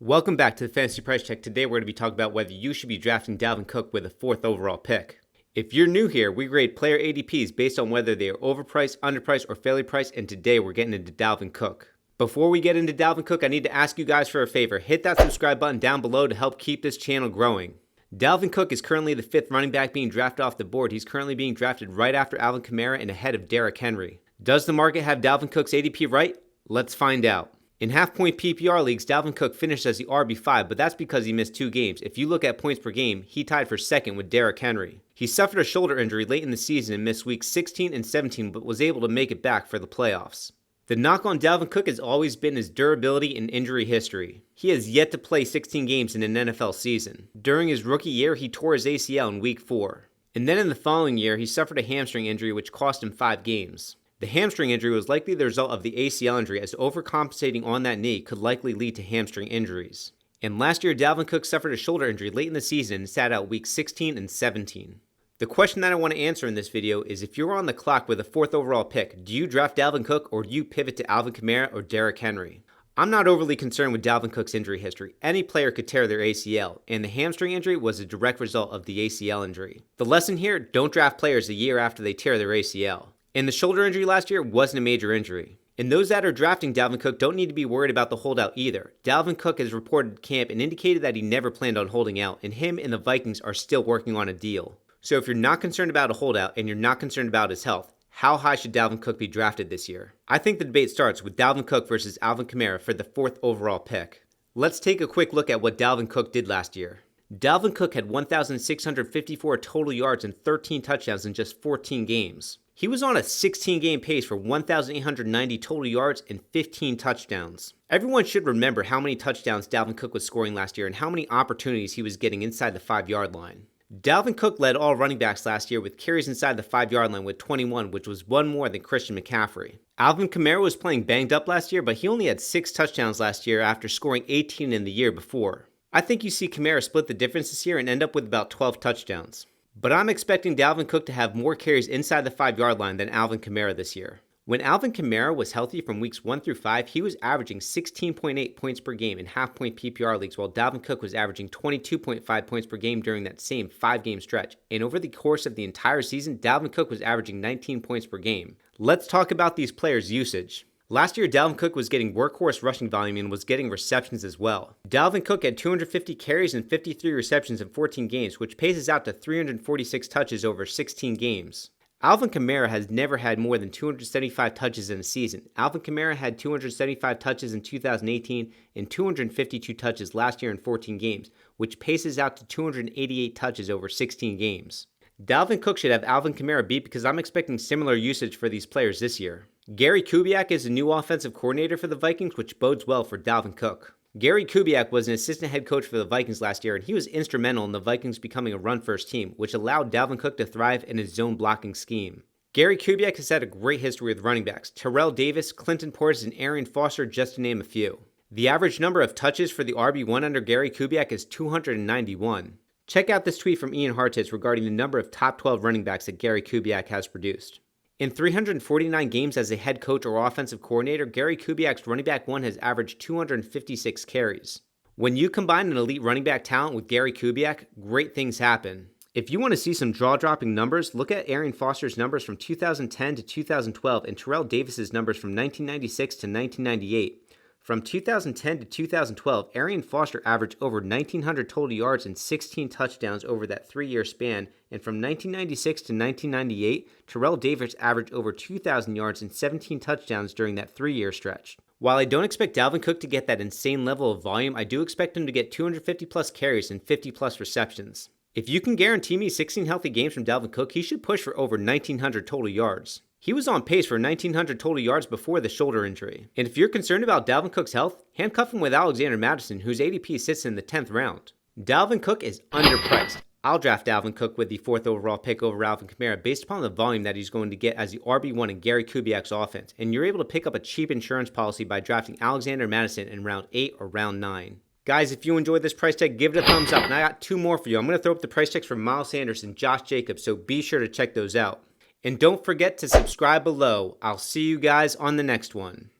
Welcome back to the Fantasy Price Check. Today we're going to be talking about whether you should be drafting Dalvin Cook with a 4th overall pick. If you're new here, we grade player ADPs based on whether they are overpriced, underpriced, or fairly priced, and today we're getting into Dalvin Cook. Before we get into Dalvin Cook, I need to ask you guys for a favor. Hit that subscribe button down below to help keep this channel growing. Dalvin Cook is currently the 5th running back being drafted off the board. He's currently being drafted right after Alvin Kamara and ahead of Derrick Henry. Does the market have Dalvin Cook's ADP right? Let's find out. In half-point PPR leagues, Dalvin Cook finished as the RB5, but that's because he missed 2 games. If you look at points per game, he tied for 2nd with Derrick Henry. He suffered a shoulder injury late in the season and missed weeks 16 and 17, but was able to make it back for the playoffs. The knock on Dalvin Cook has always been his durability and injury history. He has yet to play 16 games in an NFL season. During his rookie year, he tore his ACL in week 4. And then in the following year, he suffered a hamstring injury which cost him 5 games. The hamstring injury was likely the result of the ACL injury, as overcompensating on that knee could likely lead to hamstring injuries. And last year, Dalvin Cook suffered a shoulder injury late in the season and sat out weeks 16 and 17. The question that I want to answer in this video is, if you're on the clock with a 4th overall pick, do you draft Dalvin Cook or do you pivot to Alvin Kamara or Derrick Henry? I'm not overly concerned with Dalvin Cook's injury history. Any player could tear their ACL, and the hamstring injury was a direct result of the ACL injury. The lesson here, don't draft players a year after they tear their ACL. And the shoulder injury last year wasn't a major injury. And those that are drafting Dalvin Cook don't need to be worried about the holdout either. Dalvin Cook has reported camp and indicated that he never planned on holding out, and him and the Vikings are still working on a deal. So if you're not concerned about a holdout and you're not concerned about his health, how high should Dalvin Cook be drafted this year? I think the debate starts with Dalvin Cook versus Alvin Kamara for the 4th overall pick. Let's take a quick look at what Dalvin Cook did last year. Dalvin Cook had 1,654 total yards and 13 touchdowns in just 14 games. He was on a 16-game pace for 1,890 total yards and 15 touchdowns. Everyone should remember how many touchdowns Dalvin Cook was scoring last year and how many opportunities he was getting inside the 5-yard line. Dalvin Cook led all running backs last year with carries inside the 5-yard line with 21, which was 1 more than Christian McCaffrey. Alvin Kamara was playing banged up last year, but he only had 6 touchdowns last year after scoring 18 in the year before. I think you see Kamara split the difference this year and end up with about 12 touchdowns. But I'm expecting Dalvin Cook to have more carries inside the 5-yard line than Alvin Kamara this year. When Alvin Kamara was healthy from weeks 1 through 5, he was averaging 16.8 points per game in half-point PPR leagues, while Dalvin Cook was averaging 22.5 points per game during that same 5-game stretch. And over the course of the entire season, Dalvin Cook was averaging 19 points per game. Let's talk about these players' usage. Last year, Dalvin Cook was getting workhorse rushing volume and was getting receptions as well. Dalvin Cook had 250 carries and 53 receptions in 14 games, which paces out to 346 touches over 16 games. Alvin Kamara has never had more than 275 touches in a season. Alvin Kamara had 275 touches in 2018 and 252 touches last year in 14 games, which paces out to 288 touches over 16 games. Dalvin Cook should have Alvin Kamara beat because I'm expecting similar usage for these players this year. Gary Kubiak is the new offensive coordinator for the Vikings, which bodes well for Dalvin Cook. Gary Kubiak was an assistant head coach for the Vikings last year, and he was instrumental in the Vikings becoming a run-first team, which allowed Dalvin Cook to thrive in his zone blocking scheme. Gary Kubiak has had a great history with running backs, Terrell Davis, Clinton Portis, and Arian Foster, just to name a few. The average number of touches for the RB1 under Gary Kubiak is 291. Check out this tweet from Ian Hartitz regarding the number of top 12 running backs that Gary Kubiak has produced. In 349 games as a head coach or offensive coordinator, Gary Kubiak's running back 1 has averaged 256 carries. When you combine an elite running back talent with Gary Kubiak, great things happen. If you want to see some jaw-dropping numbers, look at Arian Foster's numbers from 2010 to 2012 and Terrell Davis's numbers from 1996 to 1998. From 2010 to 2012, Arian Foster averaged over 1,900 total yards and 16 touchdowns over that 3-year span, and from 1996 to 1998, Terrell Davis averaged over 2,000 yards and 17 touchdowns during that 3-year stretch. While I don't expect Dalvin Cook to get that insane level of volume, I do expect him to get 250-plus carries and 50-plus receptions. If you can guarantee me 16 healthy games from Dalvin Cook, he should push for over 1,900 total yards. He was on pace for 1,900 total yards before the shoulder injury. And if you're concerned about Dalvin Cook's health, handcuff him with Alexander Mattison, whose ADP sits in the 10th round. Dalvin Cook is underpriced. I'll draft Dalvin Cook with the 4th overall pick over Alvin Kamara based upon the volume that he's going to get as the RB1 in Gary Kubiak's offense. And you're able to pick up a cheap insurance policy by drafting Alexander Mattison in round 8 or round 9. Guys, if you enjoyed this price check, give it a thumbs up. And I got 2 more for you. I'm going to throw up the price checks for Miles Sanders and Josh Jacobs, so be sure to check those out. And don't forget to subscribe below. I'll see you guys on the next one.